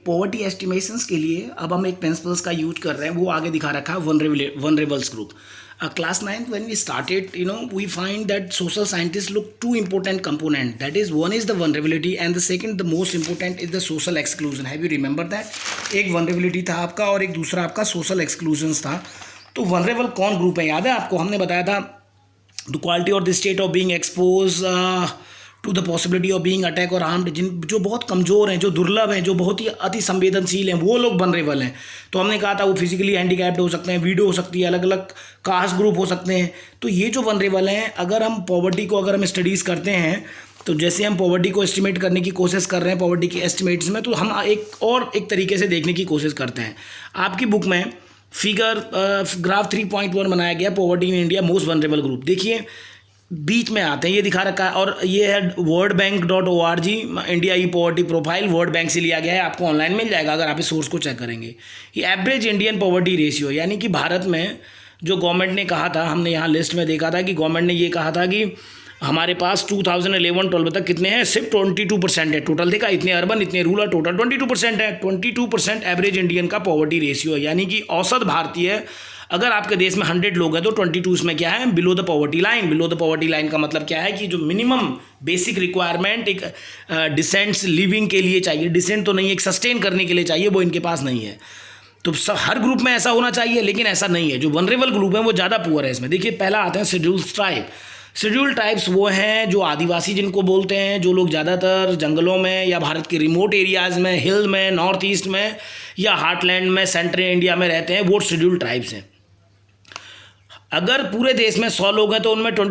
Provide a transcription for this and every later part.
Poverty estimations के लिए अब हम एक प्रिंसिपल्स का यूज कर रहे हैं, वो आगे दिखा रखा है वनरेबल्स group. Class 9th when we started, we find that social scientists look two important component, that is one is the vulnerability and the second the most important is the social exclusion. Have you remember that? एक vulnerability था आपका और एक दूसरा आपका social exclusions था. तो vulnerable कौन ग्रुप है, याद है आपको? हमने बताया था the quality or the state of being exposed to the possibility of being attack और हार्म्ड, जो बहुत कमज़ोर हैं, जो दुर्लभ हैं, जो बहुत ही अति संवेदनशील हैं, वो लोग वनरेबल हैं. तो हमने कहा था वो फिजिकली हैंडीकैप्ड हो सकते हैं, वीडियो हो सकती है, अलग अलग कास्ट ग्रुप हो सकते हैं. तो ये जो वनरेबल हैं, अगर हम पॉवर्टी को अगर हम स्टडीज़ करते हैं, तो जैसे हम पॉवर्टी को एस्टिमेट करने की कोशिश कर रहे हैं पॉवर्टी के एस्टिमेट्स में, तो हम एक तरीके से देखने की कोशिश करते हैं. आपकी बुक में फिगर ग्राफ 3.1 बनाया गया poverty in India most vulnerable group. देखिए बीच में आते हैं, ये दिखा रखा है, और ये है worldbank.org इंडिया ई पॉवर्टी प्रोफाइल, वर्ल्ड बैंक से लिया गया है, आपको ऑनलाइन मिल जाएगा अगर आप इस सोर्स को चेक करेंगे. ये एवरेज इंडियन पॉवर्टी रेशियो, यानी कि भारत में जो गवर्नमेंट ने कहा था, हमने यहाँ लिस्ट में देखा था कि गवर्नमेंट ने ये कहा था कि हमारे पास 2011-12 तक कितने हैं, सिर्फ 22% है टोटल. देखा, इतने अर्बन इतने रूरल, टोटल 22% है. 22% एवरेज इंडियन का पॉवर्टी रेशियो है, यानी कि औसत भारतीय, अगर आपके देश में 100 लोग हैं तो 22 इसमें क्या है, below the poverty line. Below the poverty line का मतलब क्या है कि जो मिनिमम बेसिक रिक्वायरमेंट एक डिसेंट लिविंग के लिए चाहिए, डिसेंट तो नहीं, एक सस्टेन करने के लिए चाहिए, वो इनके पास नहीं है. तो हर ग्रुप में ऐसा होना चाहिए, लेकिन ऐसा नहीं है. जो वनरेबल ग्रुप है वो ज़्यादा पुअर है. इसमें देखिए पहला आते हैं शेड्यूल ट्राइब. शेड्यूल टाइप्स वो हैं जो आदिवासी जिनको बोलते हैं, जो लोग ज़्यादातर जंगलों में या भारत के रिमोट एरियाज़ में, हिल में, नॉर्थ ईस्ट में या हार्टलैंड में, सेंट्रल इंडिया में रहते हैं, वो शेड्यूल ट्राइब्स हैं. अगर पूरे देश में 100 लोग हैं तो उनमें 100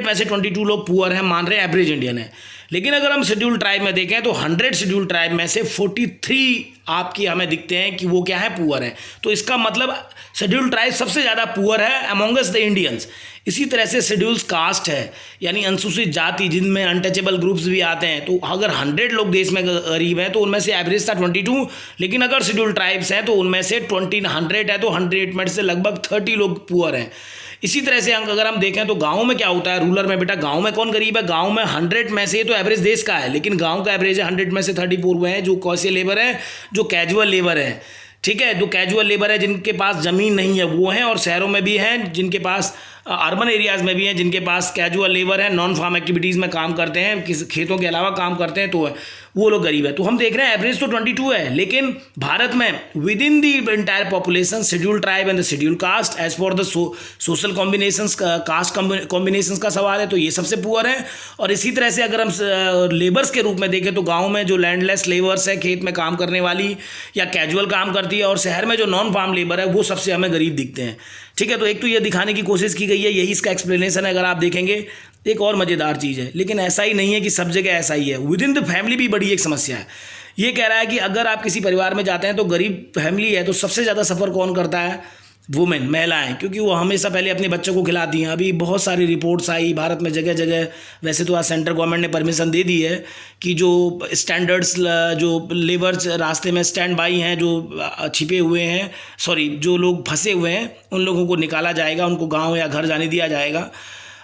में से 22 लोग पुअर हैं, मान रहे हैं एवरेज इंडियन है. लेकिन अगर हम शेड्यूल ट्राइब में देखें तो 100 शेड्यूल ट्राइब में से 43 आपकी हमें दिखते हैं कि वो क्या है, पुअर है. तो इसका मतलब शेड्यूल ट्राइब सबसे ज़्यादा पुअर है अमोंगस द इंडियंस. इसी तरह से शेड्यूल्स कास्ट है, यानी अनुसूचित जाति, जिनमें अनटचेबल ग्रुप्स भी आते हैं. तो अगर 100 लोग देश में गरीब हैं तो उनमें से एवरेज था 22, लेकिन अगर शेड्यूल ट्राइब्स हैं तो उनमें से 100 है तो 100 में से लगभग 30 लोग पुअर हैं. इसी तरह से अगर हम देखें तो गाँव में क्या होता है, रूरल में, बेटा गाँव में कौन गरीब है, गाँव में 100 में से, तो एवरेज देश का है, लेकिन गाँव का एवरेज है 100 में से 34 हुए हैं जो कैसे लेबर है, जो कैजुअल लेबर है. ठीक है, जो कैजुअल लेबर है, जिनके पास ज़मीन नहीं है वो हैं, और शहरों में भी हैं जिनके पास, अर्बन एरियाज़ में भी हैं जिनके पास कैजुअल लेबर है, नॉन फार्म एक्टिविटीज़ में काम करते हैं, किस खेतों के अलावा काम करते हैं, तो वो लोग गरीब है. तो हम देख रहे हैं एवरेज तो 22 है, लेकिन भारत में within the entire population schedule tribe and the schedule caste as for the social combinations, caste combinations का सवाल है तो ये सबसे पुअर है. और इसी तरह से अगर हम लेबर्स के रूप में देखें तो गाँव में जो लैंडलेस लेबर्स है, खेत में काम करने वाली या कैजुअल काम करती है, और शहर में जो नॉन फार्म लेबर है, वो सबसे हमें गरीब दिखते हैं. ठीक है, तो एक तो ये दिखाने की कोशिश की गई है, यही इसका एक्सप्लेनेशन है. अगर आप देखेंगे एक और मज़ेदार चीज़ है, लेकिन ऐसा ही नहीं है कि सब जगह ऐसा ही है, विद इन द फैमिली भी बड़ी एक समस्या है. ये कह रहा है कि अगर आप किसी परिवार में जाते हैं तो गरीब फैमिली है तो सबसे ज़्यादा सफ़र कौन करता है, वुमेन, महिलाएं, क्योंकि वो हमेशा पहले अपने बच्चों को खिलाती हैं. अभी बहुत सारी रिपोर्ट्स आई भारत में जगह जगह, वैसे तो आज सेंट्रल गवर्नमेंट ने परमिशन दे दी है कि जो स्टैंडर्ड्स, जो लेबर्स रास्ते में स्टैंड बाई हैं, जो छिपे हुए हैं, सॉरी, जो लोग फंसे हुए हैं, उन लोगों को निकाला जाएगा, उनको गाँव या घर जाने दिया जाएगा.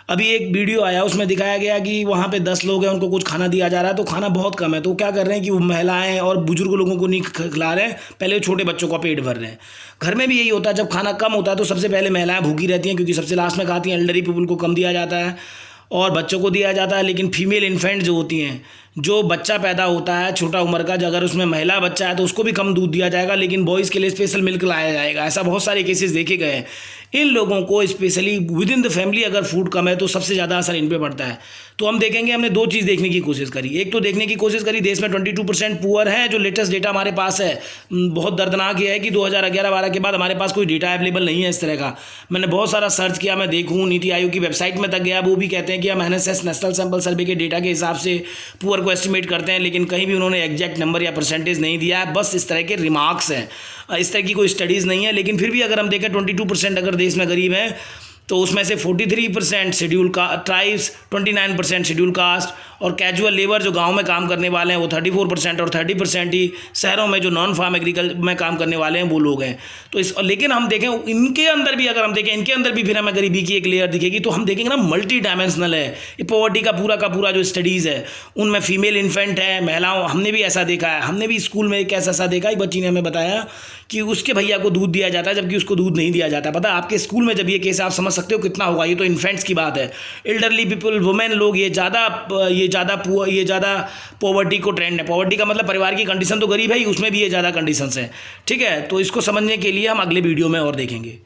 अभी एक वीडियो आया, उसमें दिखाया गया कि वहाँ पे 10 लोग हैं, उनको कुछ खाना दिया जा रहा है, तो खाना बहुत कम है. तो क्या कर रहे हैं कि वो महिलाएं और बुजुर्ग लोगों को नहीं खिला रहे हैं, पहले छोटे बच्चों का पेट भर रहे हैं. घर में भी यही होता है, जब खाना कम होता है तो सबसे पहले महिलाएं भूखी रहती हैं, क्योंकि सबसे लास्ट में खाती हैं. एल्डरी पीपल को कम दिया जाता है और बच्चों को दिया जाता है. लेकिन फीमेल इन्फेंट जो होती हैं, जो बच्चा पैदा होता है छोटा उम्र का, अगर उसमें महिला बच्चा है तो उसको भी कम दूध दिया जाएगा, लेकिन बॉयज़ के लिए स्पेशल मिल्क लाया जाएगा. ऐसा बहुत सारे केसेस देखे गए हैं. इन लोगों को specially with in the family अगर फूड कम है तो सबसे ज़्यादा असर इन पे पड़ता है. तो हम देखेंगे, हमने 2 चीज़ देखने की कोशिश करी. एक तो देखने की कोशिश करी देश में 22% पुअर है, जो लेटेस्ट डेटा हमारे पास है. बहुत दर्दनाक ये है कि 2011-12 के बाद हमारे पास कोई डेटा अवेलेबल नहीं है इस तरह का. मैंने बहुत सारा सर्च किया, मैं देखूँ, नीति आयोग की वेबसाइट में तक गया, वो भी कहते हैं कि हम NSS नेशनल सैम्पल सर्वे के डेटा के हिसाब से पुअर को एस्टिमेट करते हैं, लेकिन कहीं भी उन्होंने एग्जैक्ट नंबर या परसेंटेज नहीं दिया है. बस इस तरह के रिमार्क्स हैं, इस तरह की कोई स्टडीज़ नहीं है. लेकिन फिर भी अगर हम देखें 22% अगर देश में गरीब हैं तो उसमें से 43% शेड्यूल का ट्राइब्स, 29% शेड्यूल कास्ट, और कैजुअल लेबर जो गांव में काम करने वाले हैं वो 34%, और 30% ही शहरों में जो नॉन फार्म एग्रीकल्चर में काम करने वाले हैं वो लोग हैं। तो लेकिन हम देखें इनके अंदर भी, अगर हम देखें इनके अंदर भी फिर हमें गरीबी की एक लेयर दिखेगी, तो हम देखेंगे ना मल्टी डायमेंशनल है ये पॉवर्टी का पूरा जो स्टडीज़ है उनमें फीमेल इन्फेंट है, महिलाओं, हमने भी ऐसा देखा है। हमने भी स्कूल में एक ऐसा देखा, एक बच्ची ने हमें बताया कि उसके भैया को दूध दिया जाता है जबकि उसको दूध नहीं दिया जाता। पता है आपके स्कूल में जब ये केस, आप समझ सकते हो कितना होगा। ये तो इन्फेंट्स की बात है। एल्डरली पीपल, वुमेन लोग, ये ज़्यादा पॉवर्टी को ट्रेंड है। पॉवर्टी का मतलब परिवार की कंडीशन तो गरीब है ही, उसमें भी ये ज़्यादा कंडीशंस हैं। ठीक है, तो इसको समझने के लिए हम अगले वीडियो में और देखेंगे।